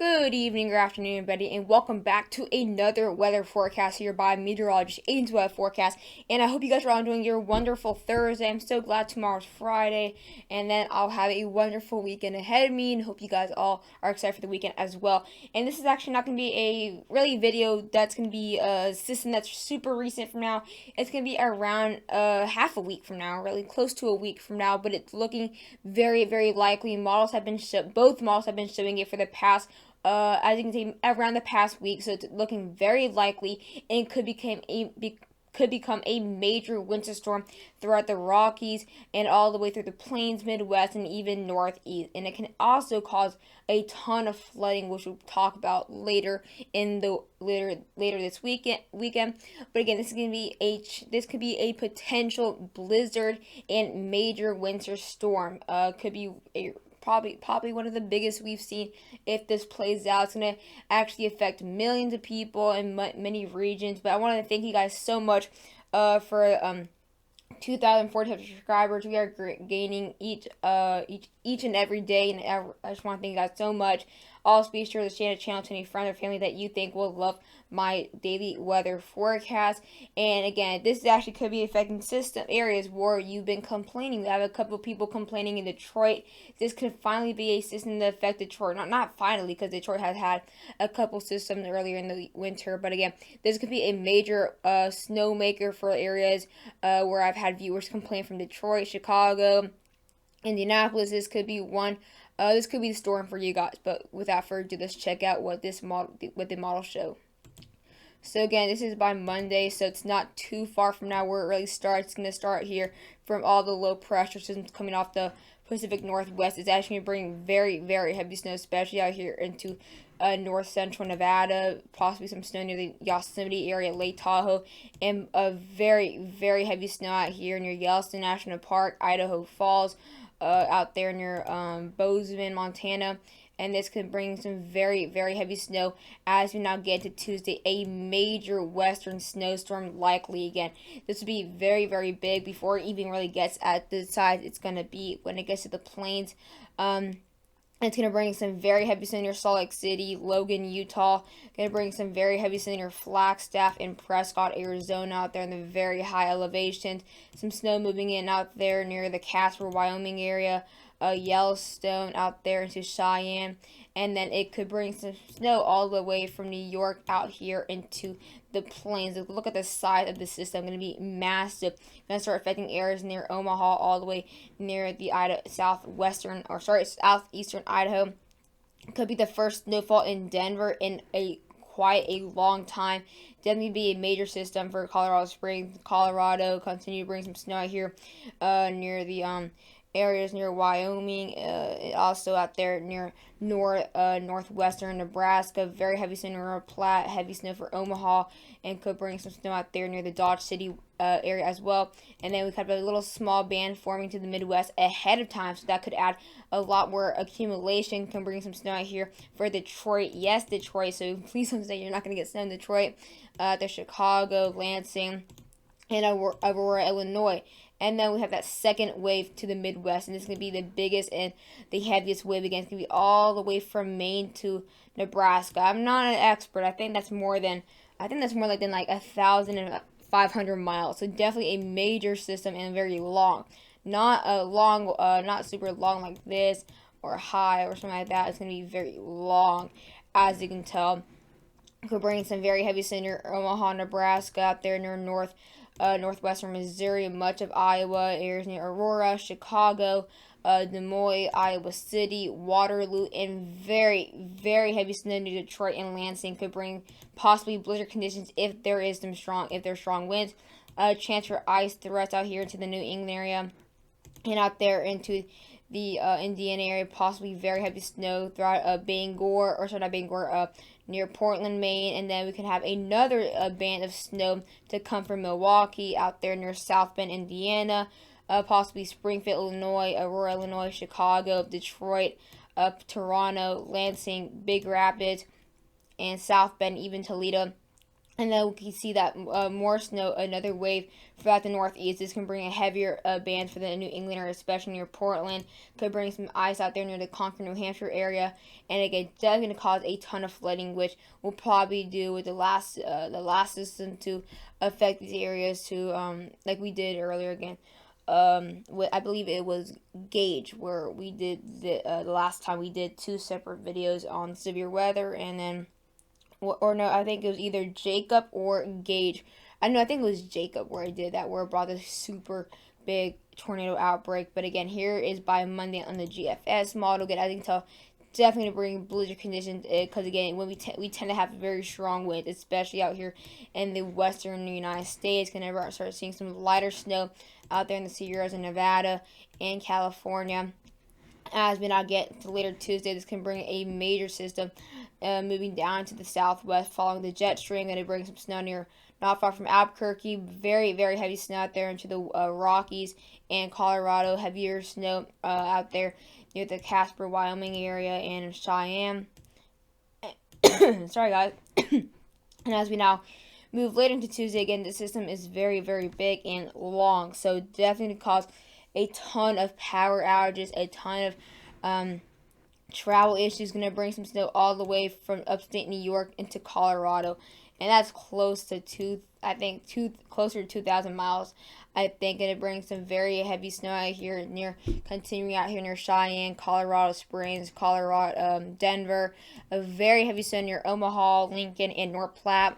Good evening or afternoon, everybody, and welcome back to another weather forecast here by meteorologist Aiden's Weather Forecast. And I hope you guys are all enjoying your wonderful Thursday. I'm so glad tomorrow's Friday, and then I'll have a wonderful weekend ahead of me. And hope you guys all are excited for the weekend as well. And this is actually not going to be a really video that's going to be a system that's super recent from now. It's going to be around half a week from now, really close to a week from now. But it's looking very, very likely. Both models have been showing it for the past as you can see, around the past week, so it's looking very likely and could become a major winter storm throughout the Rockies and all the way through the plains, Midwest, and even Northeast. And it can also cause a ton of flooding, which we'll talk about later in the later this weekend. But again, this could be a potential blizzard and major winter storm. Could be a probably one of the biggest we've seen if this plays out. It's going to actually affect millions of people in many regions. But I want to thank you guys so much for 2,040 subscribers. We are gaining each and every day, and I just want to thank you guys so much. Also, be sure to share the channel to any friend or family that you think will love my daily weather forecast. And again, this actually could be affecting system areas where you've been complaining. We have a couple of people complaining in Detroit. This could finally be a system that affect Detroit. Not finally, because Detroit has had a couple systems earlier in the winter. But again, this could be a major snowmaker for areas where I've had viewers complain from Detroit, Chicago, Indianapolis. This could be one. This could be the storm for you guys. But without further ado, let's check out what the model show. So again, this is by Monday, so it's not too far from now where it really starts. It's going to start here from all the low pressure systems coming off the Pacific Northwest. It's actually going to bring very, very heavy snow, especially out here into north central Nevada, possibly some snow near the Yosemite area, Lake Tahoe, and a very, very heavy snow out here near Yellowstone National Park, Idaho Falls, out there near Bozeman, Montana. And this could bring some very, very heavy snow as we now get to Tuesday. A major western snowstorm likely again. This will be very, very big before it even really gets at the size it's going to be when it gets to the plains. It's going to bring some very heavy snow near Salt Lake City, Logan, Utah. Going to bring some very heavy snow near Flagstaff and Prescott, Arizona, out there in the very high elevations. Some snow moving in out there near the Casper, Wyoming area. Yellowstone out there into Cheyenne, and then it could bring some snow all the way from New York out here into the plains. Look at the size of the system; going to be massive. Going to start affecting areas near Omaha, all the way near the southeastern Idaho. Could be the first snowfall in Denver in quite a long time. Definitely be a major system for Colorado Springs, Colorado. Continue to bring some snow out here near the areas near Wyoming, also out there near northwestern Nebraska. Very heavy snow near Platte, heavy snow for Omaha, and could bring some snow out there near the Dodge City area as well. And then we could have a little small band forming to the Midwest ahead of time, so that could add a lot more accumulation. Can bring some snow out here for Detroit. Yes, Detroit. So please don't say you're not going to get snow in Detroit. There's Chicago, Lansing, and Aurora, Illinois. And then we have that second wave to the Midwest, and this is going to be the biggest and the heaviest wave again. It's going to be all the way from Maine to Nebraska. I'm not an expert. I think that's more than like 1,500 miles. So definitely a major system and very long. Not super long like this or high or something like that. It's going to be very long, as you can tell. Could bring some very heavy snow near Omaha, Nebraska, out there near northwestern Missouri, much of Iowa, areas near Aurora, Chicago, Des Moises, Iowa City, Waterloo, and very, very heavy snow near Detroit and Lansing. Could bring possibly blizzard conditions if there's strong winds. Chance for ice threats out here into the New England area and out there into the Indiana area, possibly very heavy snow throughout near Portland, Maine. And then we could have another band of snow to come from Milwaukee, out there near South Bend, Indiana, possibly Springfield, Illinois, Aurora, Illinois, Chicago, Detroit, Toronto, Lansing, Big Rapids, and South Bend, even Toledo. And then we can see that more snow, another wave throughout the northeast. This can bring a heavier band for the New England area, especially near Portland. Could bring some ice out there near the Concord, New Hampshire area. And again, that's going to cause a ton of flooding, which will probably do with the last system to affect these areas too, like we did earlier again. I believe it was Gauge where we did the last time we did two separate videos on severe weather, and then or no, I think it was either Jacob or Gage. I know, I think it was Jacob where I did that, where it brought this super big tornado outbreak. But again, here is by Monday on the GFS model. Again, I think tell definitely to bring blizzard conditions because again, when we tend to have very strong winds, especially out here in the western United States. Gonna start seeing some lighter snow out there in the Sierras and Nevada and California. As we now get to later Tuesday, this can bring a major system moving down to the southwest, following the jet stream. Going to bring some snow near, not far from Albuquerque. Very, very heavy snow out there into the Rockies and Colorado. Heavier snow out there near the Casper, Wyoming area and Cheyenne. Sorry, guys. And as we now move later into Tuesday, again, the system is very, very big and long. So definitely cause a ton of power outages, a ton of travel issues. Going to bring some snow all the way from upstate New York into Colorado, and that's close to closer to 2,000 miles. I think going to bring some very heavy snow out here continuing out here near Cheyenne, Colorado Springs, Colorado, Denver. A very heavy snow near Omaha, Lincoln, and North Platte.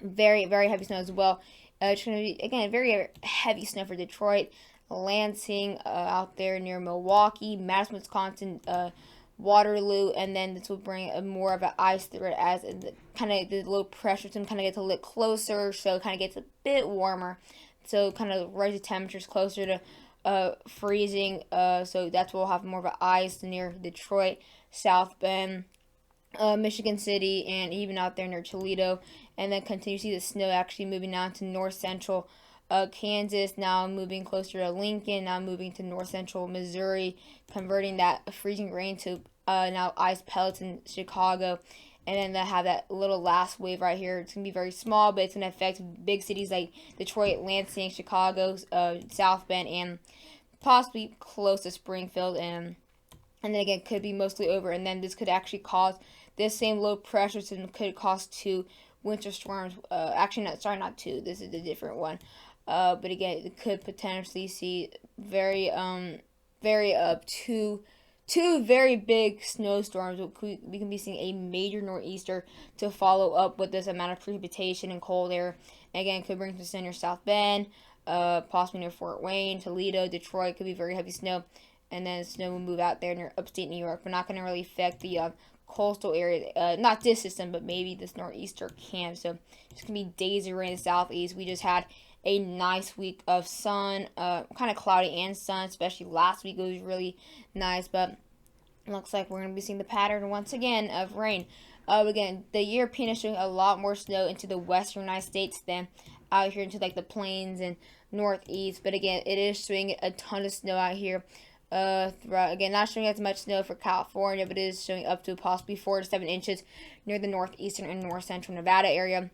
Very, very heavy snow as well. It's going to be, again, very heavy snow for Detroit, Lansing, out there near Milwaukee, Madison, Wisconsin, Waterloo, and then this will bring more of an ice threat as the low pressure system kind of gets a little closer, so it kind of gets a bit warmer, so kind of raises temperatures closer to freezing. So that's where we'll have more of an ice near Detroit, South Bend, Michigan City, and even out there near Toledo, and then continue to see the snow actually moving down to north central Kansas, now moving closer to Lincoln, now moving to north central Missouri, converting that freezing rain to now ice pellets in Chicago. And then they have that little last wave right here. It's going to be very small, but it's going to affect big cities like Detroit, Lansing, Chicago, South Bend, and possibly close to Springfield. And then again, could be mostly over. And then this could actually cause, this same low pressure system could cause two winter storms. Actually, not two. This is a different one. But again, it could potentially see two very big snowstorms. We can be seeing a major nor'easter to follow up with this amount of precipitation and cold air. And again, could bring some snow near South Bend, possibly near Fort Wayne, Toledo, Detroit. Could be very heavy snow, and then snow will move out there near upstate New York. But not going to really affect the coastal area. Not this system, but maybe this nor'easter can. So it's going to be days of rain in the southeast. We just had a nice week of sun, kind of cloudy and sun, especially last week. It was really nice, but it looks like we're going to be seeing the pattern once again of rain. Again, the European is showing a lot more snow into the western United States than out here into like the plains and northeast. But again, it is showing a ton of snow out here. Throughout, again, not showing as much snow for California, but it is showing up to possibly 4 to 7 inches near the northeastern and north central Nevada area.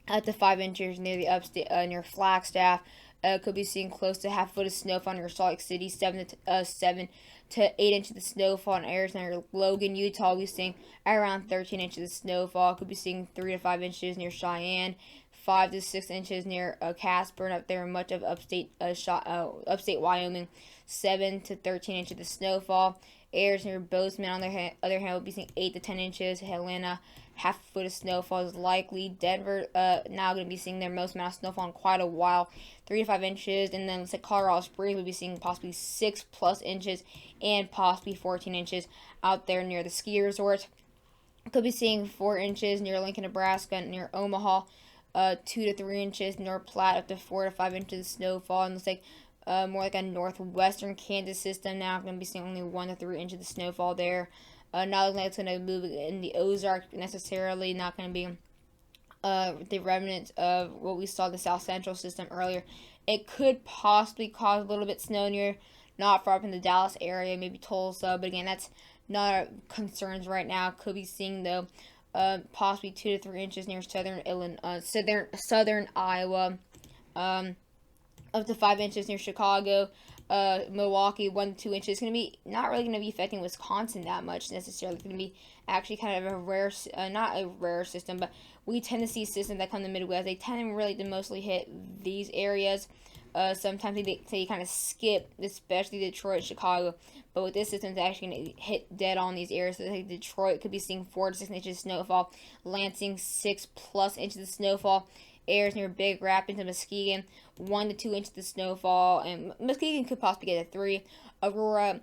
Up to 5 inches near the upstate, near Flagstaff. Could be seeing close to half a foot of snowfall near Salt Lake City. 7 to 8 inches of snowfall in areas near Logan, Utah. We'll be seeing around 13 inches of snowfall. Could be seeing 3 to 5 inches near Cheyenne. 5 to 6 inches near Casper, and up there in much of upstate Wyoming. 7 to 13 inches of snowfall. Areas near Bozeman, on the other hand, will be seeing 8 to 10 inches. Helena, half a foot of snowfall is likely. Denver, now going to be seeing their most amount of snowfall in quite a while, 3 to 5 inches. And then let's say Colorado Springs will be seeing possibly 6+ inches and possibly 14 inches out there near the ski resort. Could be seeing 4 inches near Lincoln, Nebraska, near Omaha. 2 to 3 inches near Platte, up to 4 to 5 inches of snowfall. And looks like more like a northwestern Kansas system now. I'm going to be seeing only 1 to 3 inches of snowfall there. Not looking like it's going to move in the Ozarks necessarily. Not going to be the remnants of what we saw the South Central system earlier. It could possibly cause a little bit snow near, not far up in the Dallas area, maybe Tulsa. But again, that's not our concerns right now. Could be seeing though possibly 2 to 3 inches near southern Illinois, southern Iowa. Up to 5 inches near Chicago. Milwaukee, 1 to 2 inches. It's going to be not really going to be affecting Wisconsin that much necessarily. It's going to be actually kind of a rare, not a rare system, but we tend to see systems that come to the Midwest. They tend to really to mostly hit these areas. Sometimes they kind of skip, especially Detroit, Chicago. But with this system, it's actually going to hit dead on these areas. So like Detroit could be seeing 4 to 6 inches of snowfall. Lansing, 6+ inches of snowfall. Areas near Big Rapids and Muskegon, 1 to 2 inches of snowfall, and Muskegon could possibly get a 3. Aurora,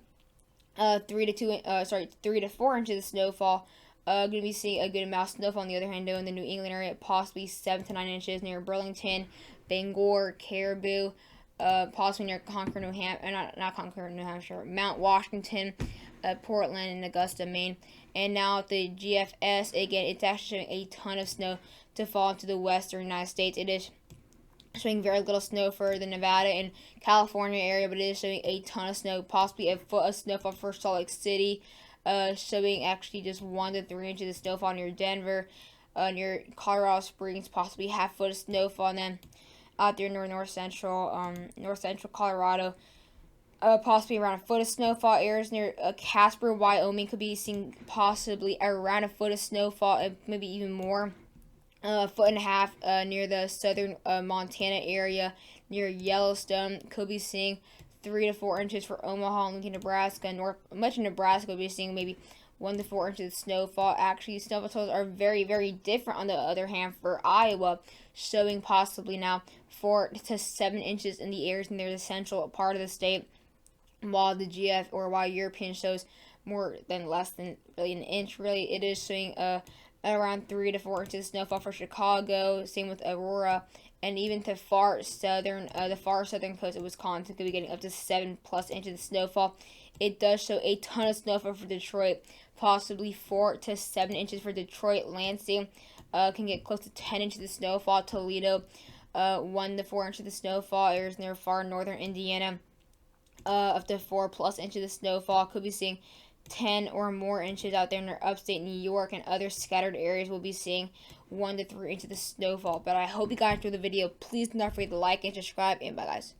3 to 4 inches of snowfall. Going to be seeing a good amount of snowfall. On the other hand, though, in the New England area, possibly 7 to 9 inches near Burlington, Bangor, Caribou, possibly near Concord, New Hampshire, not Concord, New Hampshire, Mount Washington, Portland, and Augusta, Maine. And now the GFS, again, it's actually showing a ton of snow to fall into the western United States. It is showing very little snow for the Nevada and California area, but it is showing a ton of snow, possibly a foot of snowfall for Salt Lake City, showing actually just 1 to 3 inches of snowfall near Denver, near Colorado Springs, possibly half foot of snowfall, and then out there near north central Colorado, possibly around a foot of snowfall. Areas near Casper, Wyoming could be seeing possibly around a foot of snowfall, and maybe even more. 1.5 foot near the southern Montana area, near Yellowstone, could be seeing 3 to 4 inches for Omaha and Lincoln, Nebraska. Much of Nebraska will be seeing maybe 1 to 4 inches of snowfall. Actually, snowfall totals are very, very different on the other hand for Iowa, showing possibly now 4 to 7 inches in the areas near the central part of the state, while the GF or while European shows less than really an inch. Really, it is showing around 3 to 4 inches of snowfall for Chicago. Same with Aurora, and even to the far southern coast of Wisconsin could be getting up to 7+ inches of snowfall. It does show a ton of snowfall for Detroit, possibly 4 to 7 inches for Detroit. Lansing can get close to 10 inches of snowfall. Toledo, 1 to 4 inches of snowfall. Areas near far northern Indiana, up to 4+ inches of snowfall. Could be seeing 10 or more inches out there in upstate New York, and other scattered areas will be seeing 1 to 3 inches of snowfall. But I hope you guys enjoyed the video. Please do not forget to like and subscribe, and bye guys.